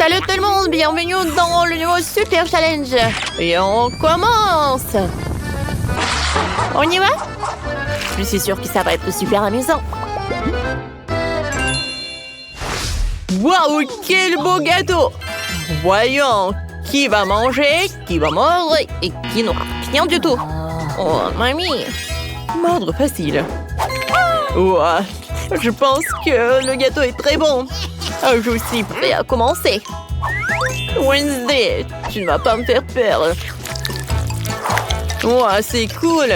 Salut tout le monde, bienvenue dans le nouveau Super Challenge. Et on commence. On y va? Je suis sûre que ça va être super amusant. Waouh, quel beau gâteau! Voyons, qui va manger, qui va mordre et qui n'aura rien du tout. Oh, mamie! Mordre facile. Ouah, je pense que le gâteau est très bon. Je suis prêt à commencer. Wednesday, tu ne vas pas me faire peur. Ouah, c'est cool.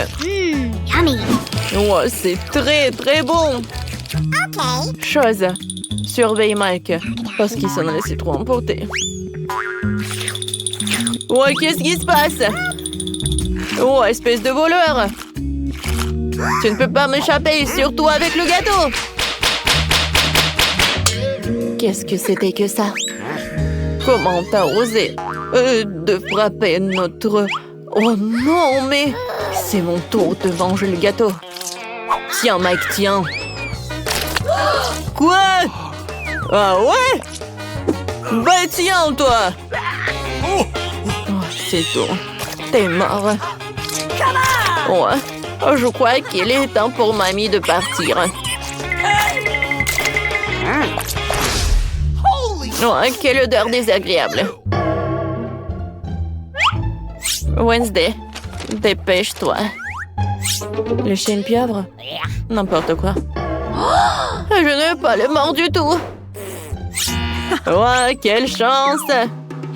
Yummy. Ouah, c'est très très bon. Okay. Chose, surveille Mike, parce qu'il s'en a laissé trop emporter. Ouais, qu'est-ce qui se passe? Oh, espèce de voleur! Tu ne peux pas m'échapper, surtout avec le gâteau! Qu'est-ce que c'était que ça? Comment t'as osé de frapper notre... Oh non, mais... C'est mon tour de venger le gâteau. Tiens, Mike, tiens. Quoi? Ah ouais? Bah tiens, toi! Oh, c'est tout. T'es mort. Ouais. Je crois qu'il est temps pour mamie de partir. Ouais, quelle odeur désagréable. Wednesday, dépêche-toi. Le chien pieuvre? N'importe quoi. Je n'ai pas le mort du tout. Ouais, quelle chance!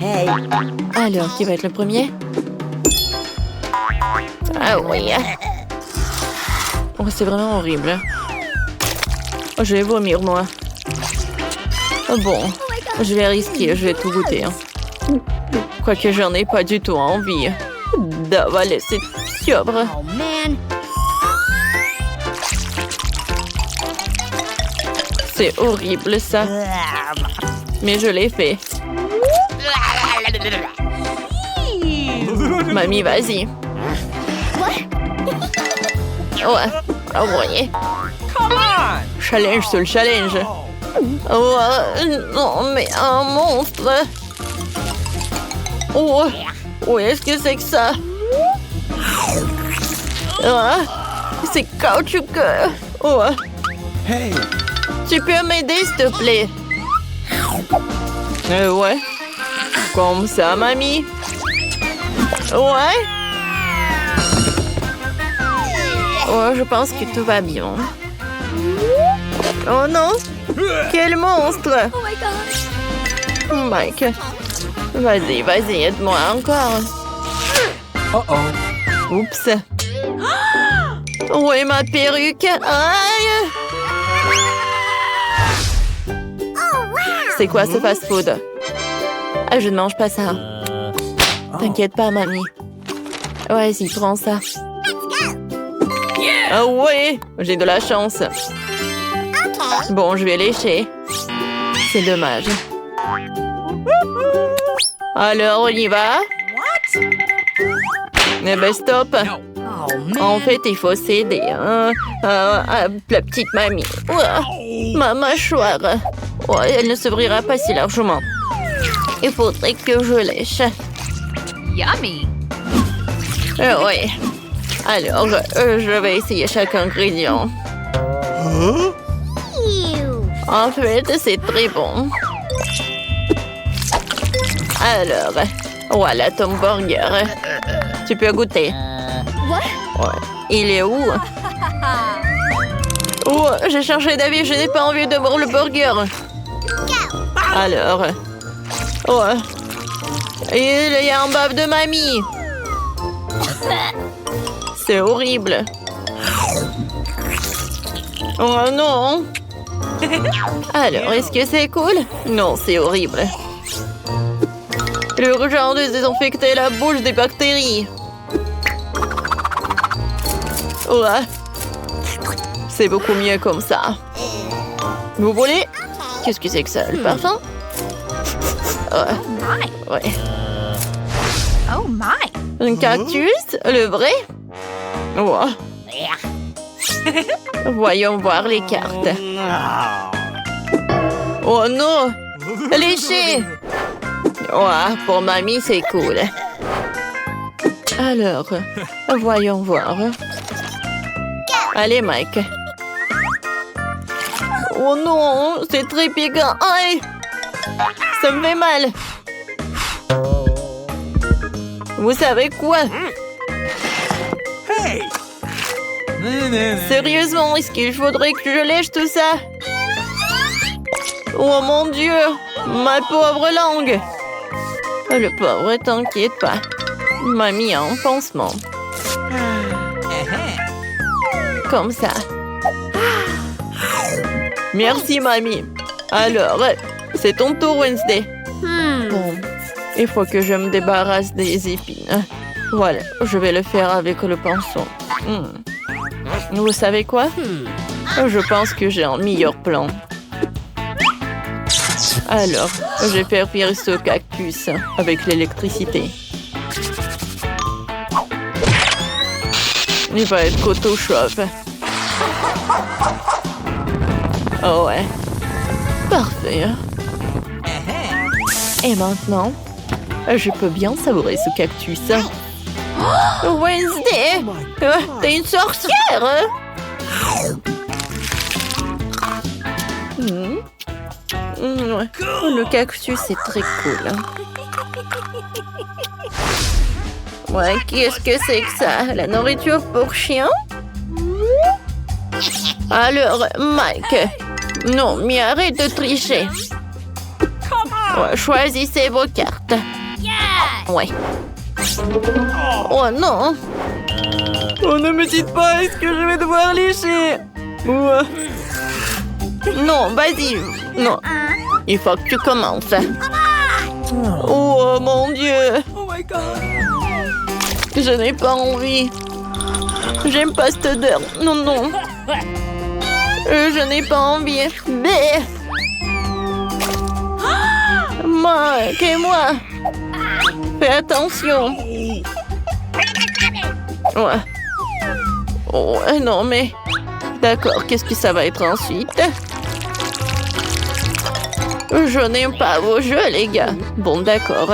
Hey. Alors, qui va être le premier? Ah oui. Oh, c'est vraiment horrible. Oh, je vais vomir, moi. Oh, bon, je vais risquer, je vais tout goûter. Quoique j'en ai pas du tout envie d'avaler cette pieuvre. Oh man. C'est horrible, ça. Mais je l'ai fait. Mamie, vas-y. Ouais, envoyez. Challenge sur le challenge. Ouais, non, mais un monstre. Oh, où est-ce que c'est que ça? Ouais, c'est caoutchoukeux. Ouais. Hey. Tu peux m'aider, s'il te plaît? Ouais. Comme ça, mamie. Ouais. Oh, je pense que tout va bien. Oh non! Quel monstre! Oh my gosh. Mike, vas-y, vas-y, aide-moi encore. Uh-oh. Oups. Où est ma perruque? Aïe! C'est quoi ce fast-food? Ah, je ne mange pas ça. T'inquiète pas, mamie. Vas-y, prends ça. Ah ouais, j'ai de la chance. Bon, je vais lécher. C'est dommage. Alors, on y va? Eh ben, stop. Oh man. En fait, il faut s'aider. Hein? La petite mamie. Ouah, ma mâchoire. Ouais, elle ne s'ouvrira pas si largement. Il faudrait que je lèche. Yummy. Oui. Alors, je vais essayer chaque ingrédient. Huh? Ew. En fait, c'est très bon. Alors, voilà ton burger. Tu peux goûter. What? Ouais. Il est où? Oh, j'ai changé d'avis, je n'ai pas envie de voir le burger. Alors, ouais. Il y a un bave de mamie. C'est horrible. Oh non. Alors, est-ce que c'est cool? Non, c'est horrible. L'urgence de désinfecter la bouche des bactéries. Ouais. C'est beaucoup mieux comme ça. Vous voulez? Qu'est-ce que c'est que ça, le parfum? Ouais. My. Ouais. Oh my. Un cactus? Le vrai? Ouais. Voyons voir les cartes. Oh non! Lécher! Ouah, pour mamie, c'est cool. Alors, voyons voir. Allez, Mike. Oh non, c'est très piquant. Aïe! Ça me fait mal. Vous savez quoi? Hey! Sérieusement, est-ce qu'il faudrait que je lèche tout ça? Oh mon Dieu! Ma pauvre langue! Le pauvre, t'inquiète pas. Mamie a un pansement. Comme ça. Merci, mamie. Alors, c'est ton tour, Wednesday. Bon, il faut que je me débarrasse des épines. Voilà, je vais le faire avec le pinceau. Vous savez quoi? Je pense que j'ai un meilleur plan. Alors, je vais faire cuire ce cactus avec l'électricité. Il va être coteau chauve. Oh ouais. Parfait. Et maintenant, je peux bien savourer ce cactus. Wednesday! T'es une sorcière! Ouais. Le cactus, c'est très cool. Ouais, qu'est-ce que c'est que ça? La nourriture pour chien? Alors, Mike. Non, mais arrête de tricher. Ouais, choisissez vos cartes. Ouais. Oh non! Oh, ne me dites pas, est-ce que je vais devoir lécher? Ouais. Non, vas-y. Non. Il faut que tu commences. Oh mon Dieu! Oh my God! Je n'ai pas envie. J'aime pas cette odeur. Non, non. Je n'ai pas envie. Mais... Mike et moi. Fais attention. Ouais. Oh, non, mais... D'accord, qu'est-ce que ça va être ensuite? Je n'aime pas vos jeux, les gars. Bon, d'accord.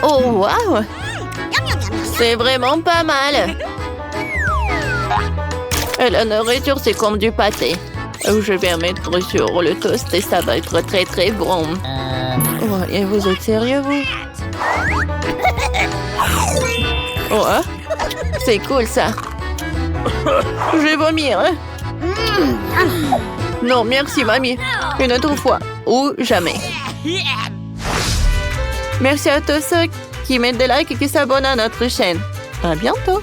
Oh, waouh! C'est vraiment pas mal. Et la nourriture, c'est comme du pâté. Je vais mettre sur le toast et ça va être très, très bon. Oh, et vous êtes sérieux, vous? Oh, c'est cool, ça. Je vais vomir. Non, merci, mamie. Une autre fois. Ou jamais. Merci à tous ceux qui mettent des likes et qui s'abonnent à notre chaîne. À bientôt.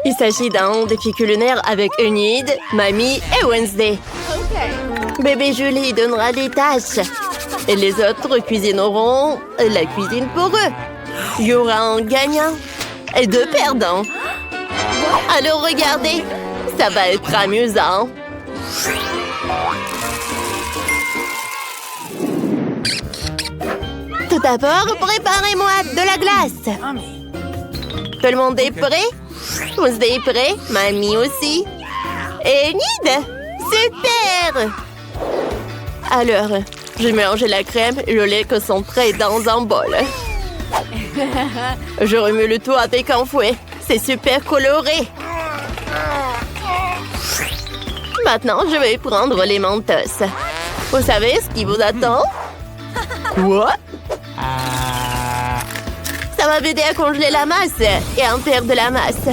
Il s'agit d'un défi culinaire avec Enid, Mamie et Wednesday. Bébé Julie donnera des tâches. Et les autres cuisineront la cuisine pour eux. Il y aura un gagnant et deux perdants. Alors regardez, ça va être amusant. Tout d'abord, préparez-moi de la glace. Tout le monde est prêt? Vous êtes prêts? Mamie aussi. Et Enid? Super! Alors, je mélange la crème et le lait concentré dans un bol. Je remue le tout avec un fouet. C'est super coloré. Maintenant, je vais prendre les Mentos. Vous savez ce qui vous attend? Quoi? Ça va m'aider à congeler la masse et à en faire de la masse.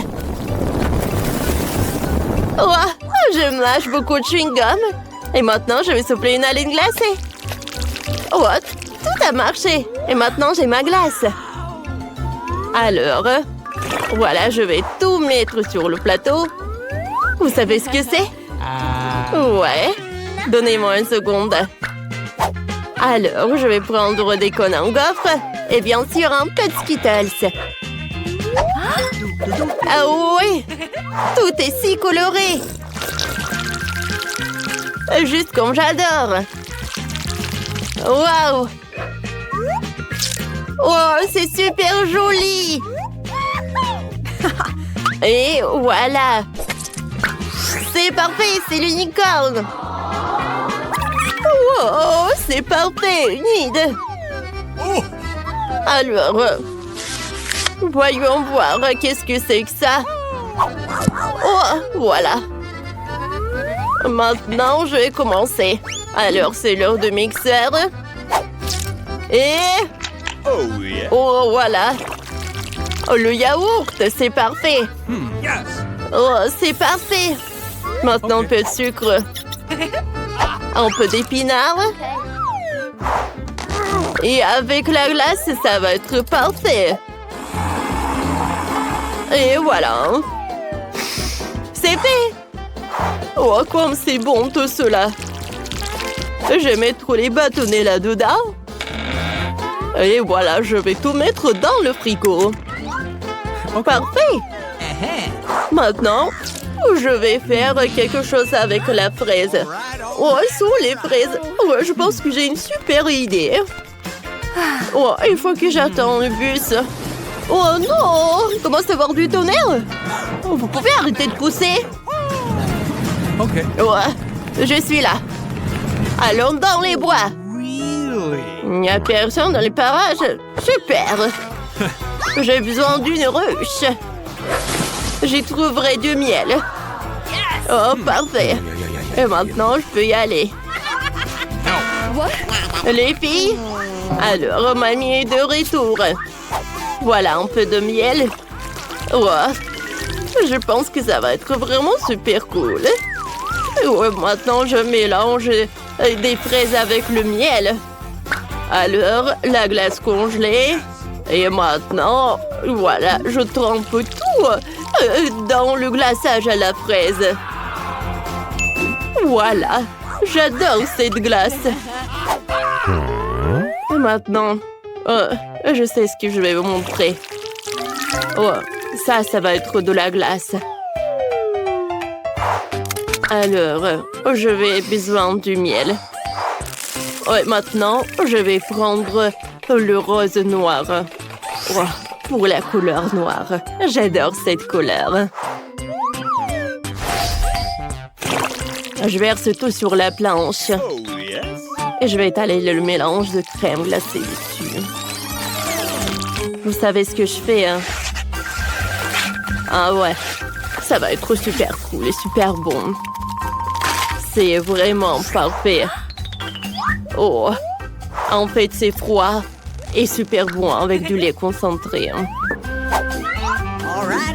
Oh, je mâche beaucoup de chewing-gum. Et maintenant, je vais souffler une haleine glacée. Oh, tout a marché. Et maintenant, j'ai ma glace. Alors, voilà, je vais tout mettre sur le plateau. Vous savez ce que c'est? Ouais. Donnez-moi une seconde. Alors, je vais prendre des cônes en gaufre. Et bien sûr, un peu de Skittles. Ah oui! Tout est si coloré! Juste comme j'adore! Waouh! Oh, c'est super joli! Et voilà! C'est parfait, c'est l'unicorne! Oh, c'est parfait, Nid! Alors, voyons voir, qu'est-ce que c'est que ça? Oh, voilà! Maintenant, je vais commencer. Alors, c'est l'heure de mixeur. Et... Oh, yeah. oh, voilà! Oh, le yaourt, c'est parfait! Yes. Oh, c'est parfait! Maintenant, un peu de sucre. Un peu d'épinards. Et avec la glace, ça va être parfait. Et voilà. C'est fait! Oh, comme c'est bon tout cela! J'aimais trop les bâtonnets là-dedans. Et voilà, je vais tout mettre dans le frigo. Parfait! Maintenant, je vais faire quelque chose avec la fraise. Oh, sous les fraises. Oh, je pense que j'ai une super idée. Oh, il faut que j'attende le bus. Oh non! Il commence à avoir du tonnerre. Oh, vous pouvez arrêter de pousser? OK. Ouais, je suis là. Allons dans les bois. Really? Il n'y a personne dans les parages. Super. J'ai besoin d'une ruche. J'y trouverai du miel. Oh, parfait. Et maintenant, je peux y aller. Les filles? Alors, mamie est de retour. Voilà un peu de miel. Ouais. Je pense que ça va être vraiment super cool. Ouais, maintenant, je mélange des fraises avec le miel. Alors, la glace congelée. Et maintenant, voilà, je trempe tout dans le glaçage à la fraise. Voilà, j'adore cette glace. Et maintenant, je sais ce que je vais vous montrer. Oh, ça va être de la glace. Alors, je vais besoin du miel. Ouais, maintenant, je vais prendre le rose noir. Oh, pour la couleur noire. J'adore cette couleur. Je verse tout sur la planche. Oh, yes. Et je vais étaler le mélange de crème glacée dessus. Vous savez ce que je fais, hein? Ah ouais, ça va être super cool et super bon. C'est vraiment parfait. Oh, en fait, c'est froid et super bon avec du lait concentré. Hein.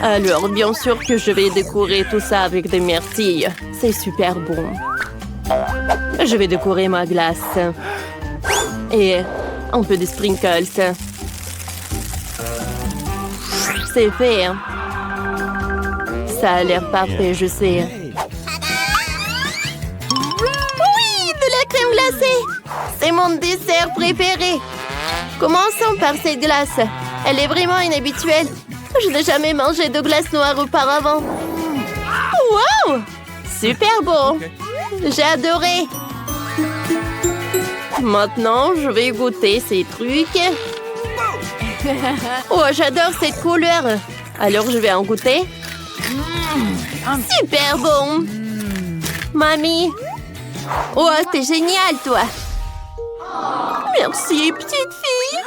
Alors, bien sûr que je vais décorer tout ça avec des myrtilles. C'est super bon. Je vais décorer ma glace. Et un peu de sprinkles. C'est fait. Hein. Ça a l'air parfait, je sais. Oui, de la crème glacée. C'est mon dessert préféré. Commençons par cette glace. Elle est vraiment inhabituelle. Je n'ai jamais mangé de glace noire auparavant. Wow! Super bon. J'ai adoré. Maintenant, je vais goûter ces trucs. Oh, j'adore cette couleur. Alors, je vais en goûter. Super bon. Mamie. Oh, t'es génial, toi. Merci, petite fille.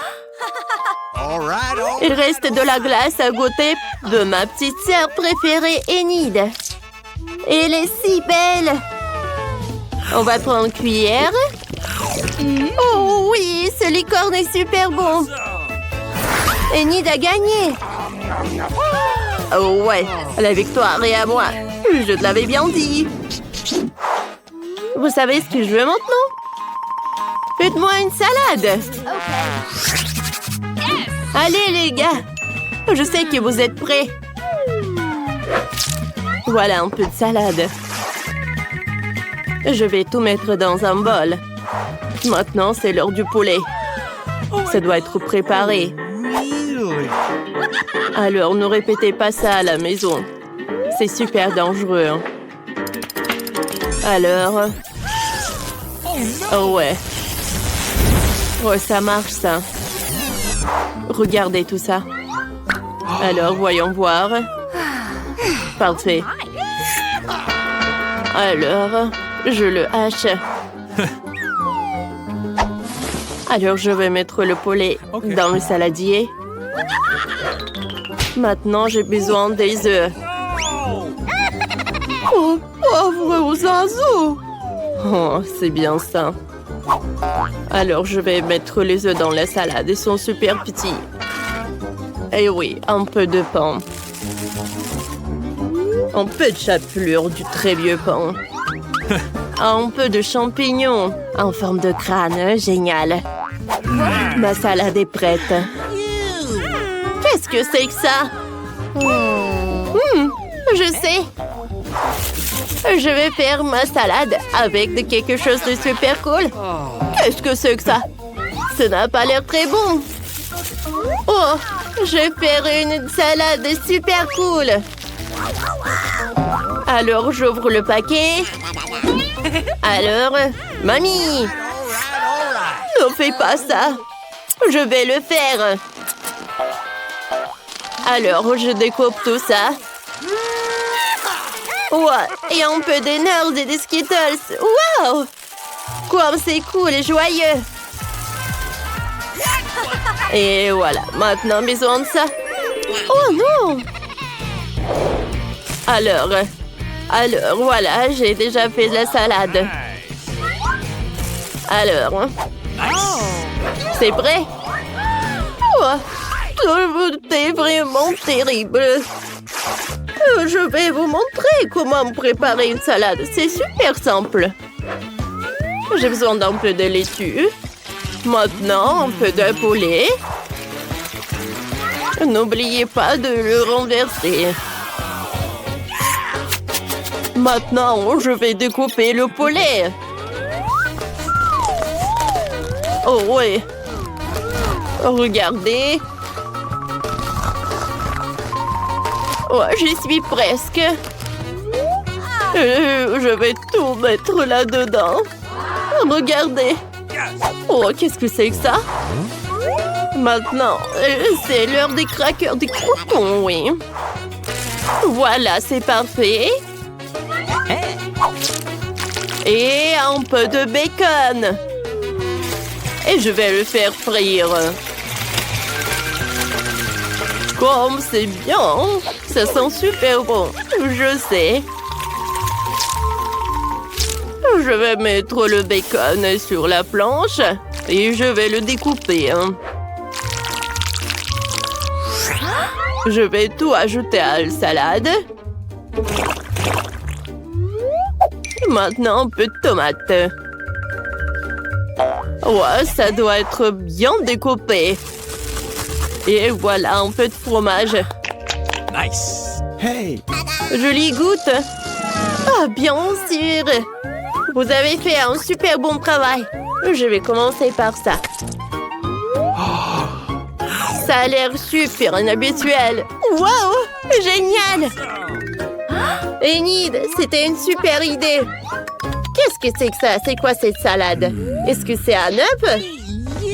All right. Il reste de la glace à goûter de ma petite sœur préférée, Enid. Elle est si belle. On va prendre une cuillère. Oh oui, ce licorne est super bon. Enid a gagné. Oh ouais, la victoire est à moi. Je te l'avais bien dit. Vous savez ce que je veux maintenant? Faites-moi une salade. Allez les gars, je sais que vous êtes prêts. Voilà un peu de salade. Je vais tout mettre dans un bol. Maintenant, c'est l'heure du poulet. Ça doit être préparé. Really? Alors, ne répétez pas ça à la maison. C'est super dangereux. Hein. Alors... Oh ouais. Oh, ça marche, ça. regardez tout ça. Alors, voyons voir. Parfait. Alors, je le hache. Alors, je vais mettre le poulet dans le saladier. Maintenant, j'ai besoin des œufs. Oh, pauvre oiseau! Oh, c'est bien ça. Alors, je vais mettre les œufs dans la salade. Ils sont super petits. Et oui, un peu de pain. Un peu de chapelure du très vieux pain. Un peu de champignons en forme de crâne. Génial. Ma salade est prête. Qu'est-ce que c'est que ça? Je sais. Je vais faire ma salade avec de quelque chose de super cool. Qu'est-ce que c'est que ça? Ça n'a pas l'air très bon. Oh, je vais faire une salade super cool. Alors, j'ouvre le paquet. Alors, mamie, ne fais pas ça. Je vais le faire. Alors, je découpe tout ça. Ouais, et un peu de Nerds et des Skittles. Wow! Comme c'est cool et joyeux. Et voilà, maintenant besoin de ça. Oh non! Alors, voilà, j'ai déjà fait de la salade. Alors, c'est prêt? Oh, c'est vraiment terrible. Je vais vous montrer comment préparer une salade. C'est super simple. J'ai besoin d'un peu de laitue. Maintenant, un peu de poulet. N'oubliez pas de le renverser. Maintenant, je vais découper le poulet. Oh oui. Regardez. Oh, j'y suis presque. Je vais tout mettre là-dedans. Regardez. Oh, qu'est-ce que c'est que ça? Maintenant, c'est l'heure des crackers, des croutons, oui. Voilà, c'est parfait. Et un peu de bacon. Et je vais le faire frire. Comme c'est bien. Ça sent super bon. Je sais. Je vais mettre le bacon sur la planche et je vais le découper. Je vais tout ajouter à la salade. Maintenant, un peu de tomate. Ouais, ça doit être bien découpé. Et voilà, un peu de fromage. Nice. Hey. Joli goûte. Ah, bien sûr. Vous avez fait un super bon travail. Je vais commencer par ça. Ça a l'air super inhabituel. Wow, génial. Enid, c'était une super idée. Qu'est-ce que c'est que ça? C'est quoi cette salade? Est-ce que c'est un œuf?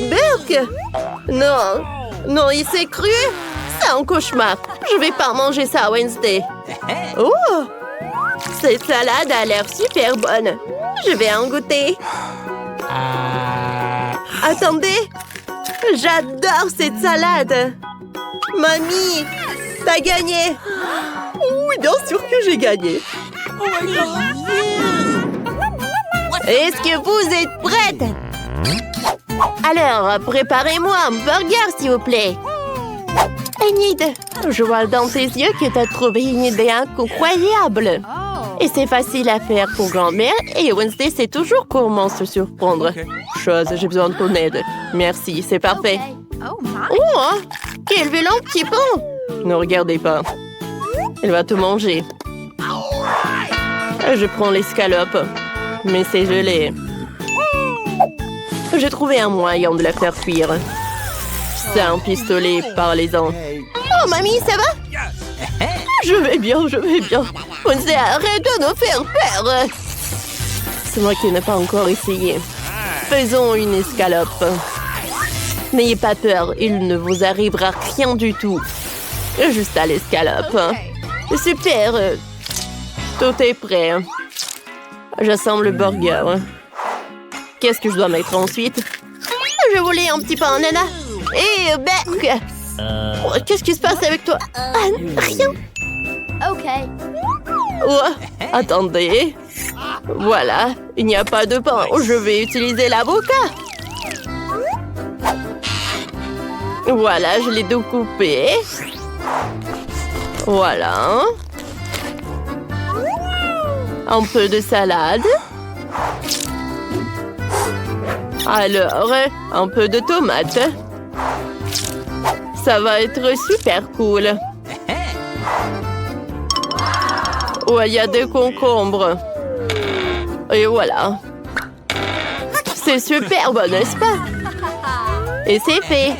Burk? Non. Non, il s'est cru. C'est un cauchemar. Je vais pas manger ça Wednesday. Oh! Cette salade a l'air super bonne. Je vais en goûter. Attendez. J'adore cette salade. Mamie, t'as gagné. Oui, bien sûr que j'ai gagné. Est-ce que vous êtes prête? Alors, préparez-moi un burger, s'il vous plaît. Enid, je vois dans tes yeux que tu as trouvé une idée incroyable. Et c'est facile à faire pour grand-mère. Et Wednesday, c'est toujours comment se surprendre. Chose, j'ai besoin de ton aide. Merci, c'est parfait. Oh, quel vilain petit pain. Ne regardez pas. Elle va te manger. Je prends l'escalope. Mais c'est gelé. J'ai trouvé un moyen de la faire cuire. C'est un pistolet, parlez-en. Oh, mamie, ça va? Je vais bien, je vais bien. Wednesday, arrête de nous faire peur. C'est moi qui n'ai pas encore essayé. Faisons une escalope. N'ayez pas peur, il ne vous arrivera rien du tout. Juste à l'escalope. Super. Tout est prêt. J'assemble le burger. Qu'est-ce que je dois mettre ensuite? Je voulais un petit pain en ananas. Et bec. Qu'est-ce qui se passe avec toi? Ah, rien. Okay. Oh, attendez. Voilà, il n'y a pas de pain. Je vais utiliser l'avocat. Voilà, je l'ai découpé. Voilà. Un peu de salade. Alors, un peu de tomate. Ça va être super cool. Ouais, il y a des concombres. Et voilà. C'est superbe, n'est-ce pas? Et c'est fait.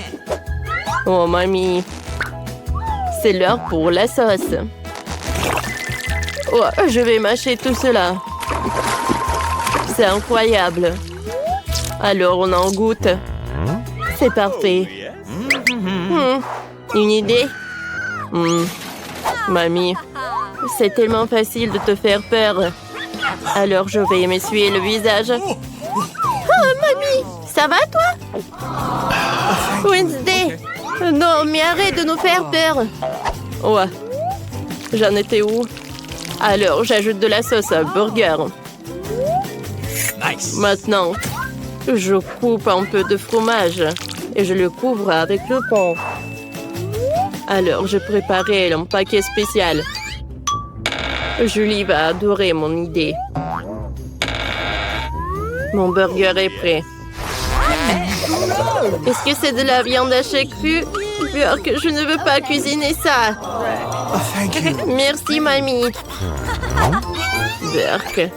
Oh, mamie. C'est l'heure pour la sauce. Oh, je vais mâcher tout cela. C'est incroyable. Alors, on en goûte. C'est parfait. Une idée? Mamie, c'est tellement facile de te faire peur. Alors, je vais m'essuyer le visage. Oh, mamie, ça va, toi? Wednesday! Non, mais arrête de nous faire peur. Ouais. J'en étais où? Alors, j'ajoute de la sauce à burger. Nice. Maintenant, je coupe un peu de fromage et je le couvre avec le pain. Alors, j'ai préparé un paquet spécial. Julie va adorer mon idée. Mon burger est prêt. Est-ce que c'est de la viande hachée crue? Burk, je ne veux pas cuisiner ça. Merci, mamie. Burk,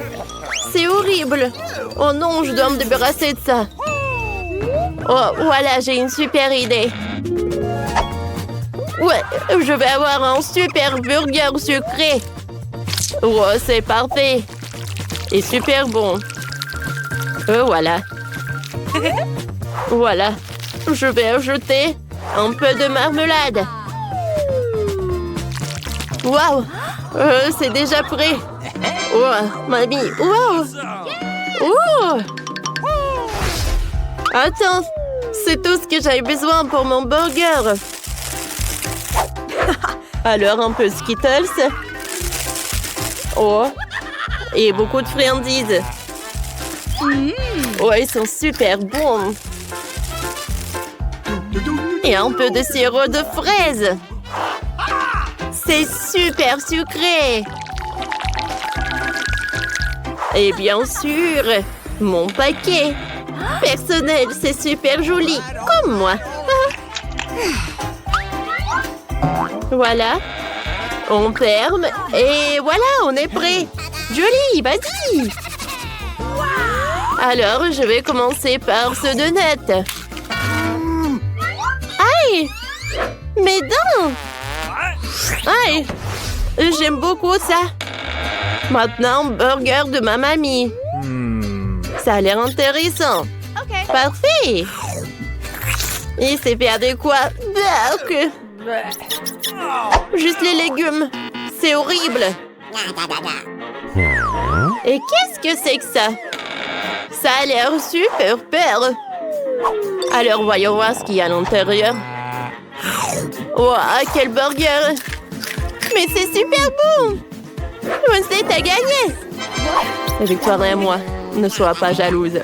c'est horrible. Oh non, je dois me débarrasser de ça. Oh, voilà, j'ai une super idée. Ouais, je vais avoir un super burger sucré. Oh, c'est parfait. Et super bon. Voilà. Voilà. Je vais ajouter un peu de marmelade. Waouh! C'est déjà prêt. Oh, mamie. Wow! Oh! Attends, c'est tout ce que j'avais besoin pour mon burger. Alors, un peu de Skittles. Oh! Et beaucoup de friandises. Oh, ils sont super bons. Et un peu de sirop de fraise. C'est super sucré. Et bien sûr, mon paquet. Personnel, c'est super joli. Comme moi. Voilà. On ferme. Et voilà, on est prêt. Joli, vas-y. Alors, je vais commencer par ce donut. Aïe! Mes dents! Aïe! J'aime beaucoup ça. Maintenant, burger de ma mamie. Ça a l'air intéressant. Okay. Parfait! Et c'est fait avec quoi? Juste les légumes. C'est horrible. Et qu'est-ce que c'est que ça? Ça a l'air super peur. Alors, voyons voir ce qu'il y a à l'intérieur. Wow, quel burger! Mais c'est super bon! Wednesday, t'as gagné! La victoire est à moi. Ne sois pas jalouse.